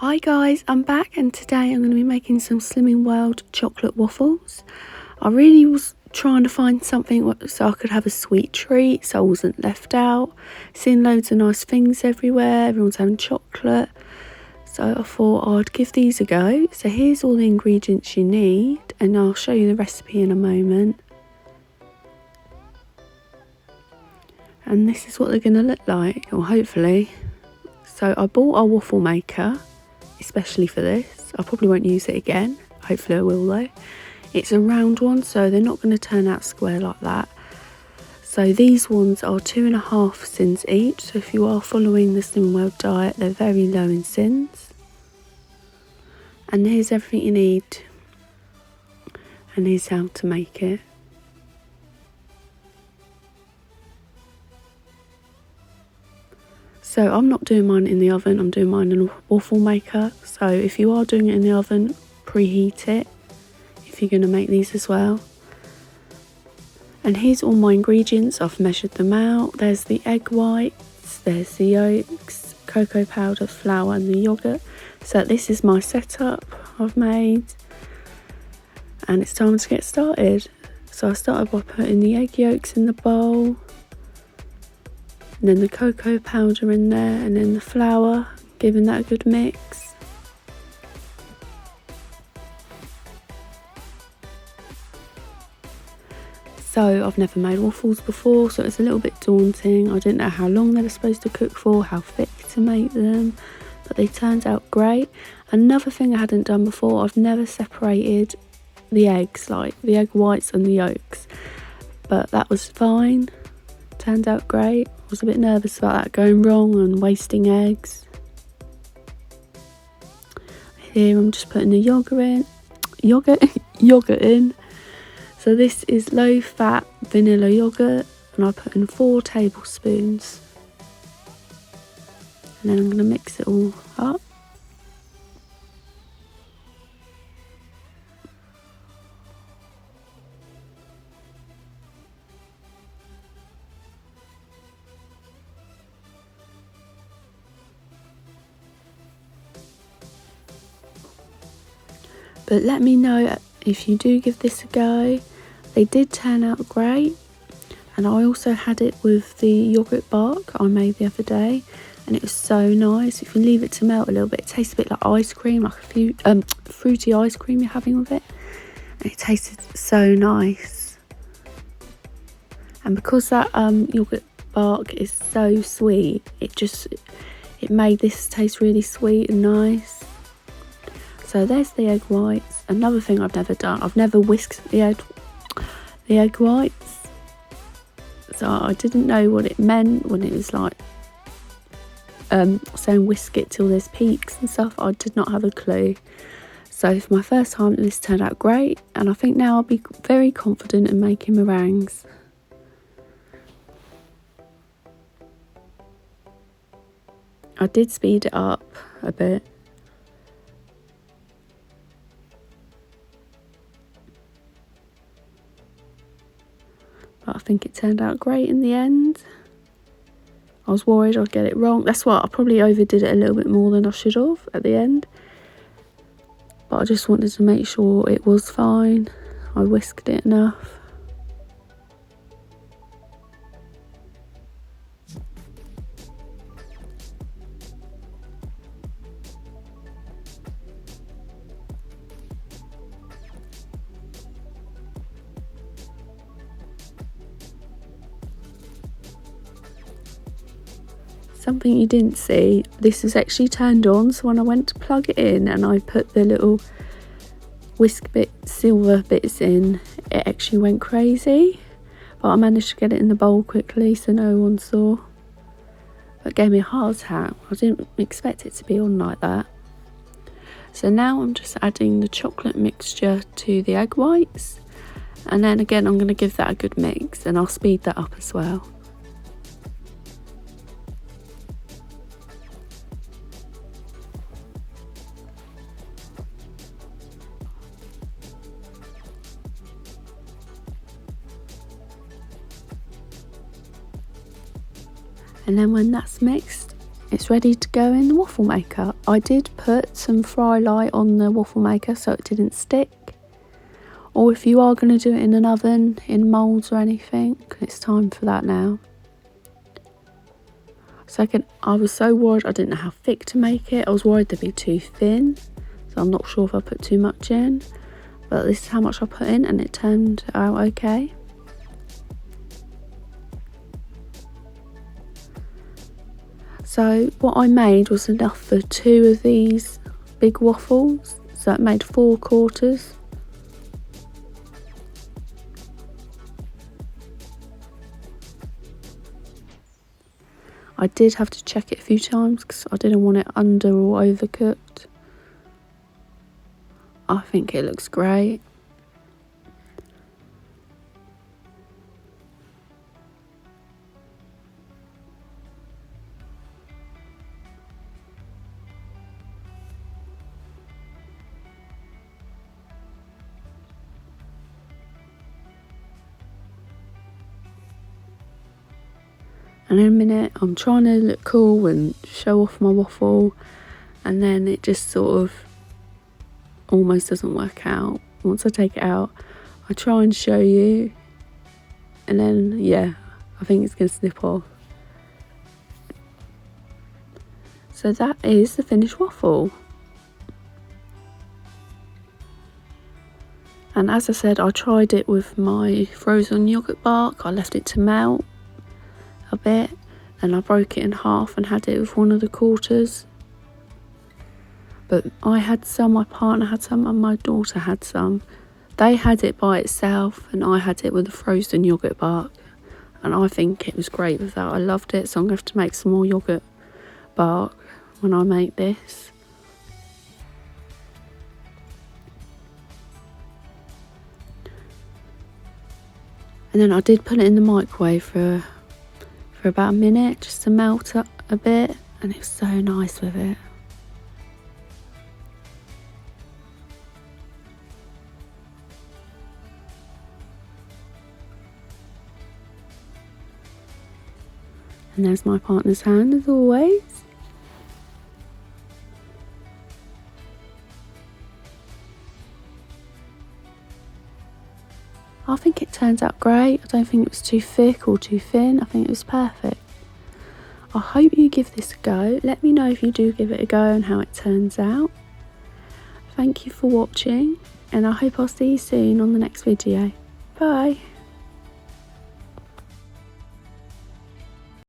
Hi guys, I'm back and today I'm going to be making some Slimming World chocolate waffles. I really was trying to find something so I could have a sweet treat so I wasn't left out. Seeing loads of nice things everywhere, everyone's having chocolate. So I thought I'd give these a go. So here's all the ingredients you need and I'll show you the recipe in a moment. And this is what they're going to look like, or hopefully. So I bought a waffle maker, especially for this. I probably won't use it again. Hopefully I will though. It's a round one, so they're not going to turn out square like that. So these ones are 2.5 syns each. So if you are following the Slimming World diet, they're very low in syns. And here's everything you need. And here's how to make it. So I'm not doing mine in the oven, I'm doing mine in a waffle maker. So if you are doing it in the oven, preheat it if you're going to make these as well. And here's all my ingredients, I've measured them out. There's the egg whites, there's the yolks, cocoa powder, flour and the yoghurt. So this is my setup I've made. And it's time to get started. So I started by putting the egg yolks in the bowl. And then the cocoa powder in there, and then the flour, giving that a good mix. So I've never made waffles before, so it's a little bit daunting. I didn't know how long they were supposed to cook for, how thick to make them, but they turned out great. Another thing I hadn't done before, I've never separated the eggs, like the egg whites and the yolks, but that was fine. Turned out great. I was a bit nervous about that going wrong and wasting eggs. Here I'm just putting the yogurt in. So this is low fat vanilla yogurt and I put in 4 tablespoons. And then I'm going to mix it all up. But let me know if you do give this a go. They did turn out great. And I also had it with the yogurt bark I made the other day. And it was so nice. If you leave it to melt a little bit, it tastes a bit like ice cream, like a fruity ice cream you're having with it. And it tasted so nice. And because that yogurt bark is so sweet, it made this taste really sweet and nice. So there's the egg whites. Another thing I've never done, I've never whisked the egg whites. So I didn't know what it meant when it was like saying whisk it till there's peaks and stuff. I did not have a clue. So for my first time, this turned out great. And I think now I'll be very confident in making meringues. I did speed it up a bit. But I think it turned out great in the end. I was worried I'd get it wrong. That's why I probably overdid it a little bit more than I should have at the end. But I just wanted to make sure it was fine. I whisked it enough. Something you didn't see, this is actually turned on, so when I went to plug it in and I put the little silver bits in, it actually went crazy. But I managed to get it in the bowl quickly so no one saw. But it gave me a heart attack. I didn't expect it to be on like that. So now I'm just adding the chocolate mixture to the egg whites. And then again I'm going to give that a good mix and I'll speed that up as well. And then when that's mixed, it's ready to go in the waffle maker. I did put some fry light on the waffle maker so it didn't stick. Or if you are going to do it in an oven, in moulds or anything, it's time for that now. Second, I was so worried I didn't know how thick to make it. I was worried they'd be too thin, so I'm not sure if I put too much in. But this is how much I put in and it turned out okay. So what I made was enough for 2 of these big waffles, so it made 4 quarters. I did have to check it a few times because I didn't want it under or overcooked. I think it looks great. And in a minute I'm trying to look cool and show off my waffle, and then it just sort of almost doesn't work out. Once I take it out, I try and show you, and then yeah, I think it's going to slip off. So that is the finished waffle. And as I said, I tried it with my frozen yoghurt bark. I left it to melt a bit, and I broke it in half and had it with one of the quarters. But I had some, my partner had some, and my daughter had some. They had it by itself and I had it with the frozen yoghurt bark, and I think it was great with that. I loved it, so I'm going to have to make some more yoghurt bark when I make this. And then I did put it in the microwave for about a minute just to melt up a bit, and it was so nice with it. And there's my partner's hand as always. I think it turns out great. I don't think it was too thick or too thin. I think it was perfect. I hope you give this a go. Let me know if you do give it a go and how it turns out. Thank you for watching, and I hope I'll see you soon on the next video. Bye.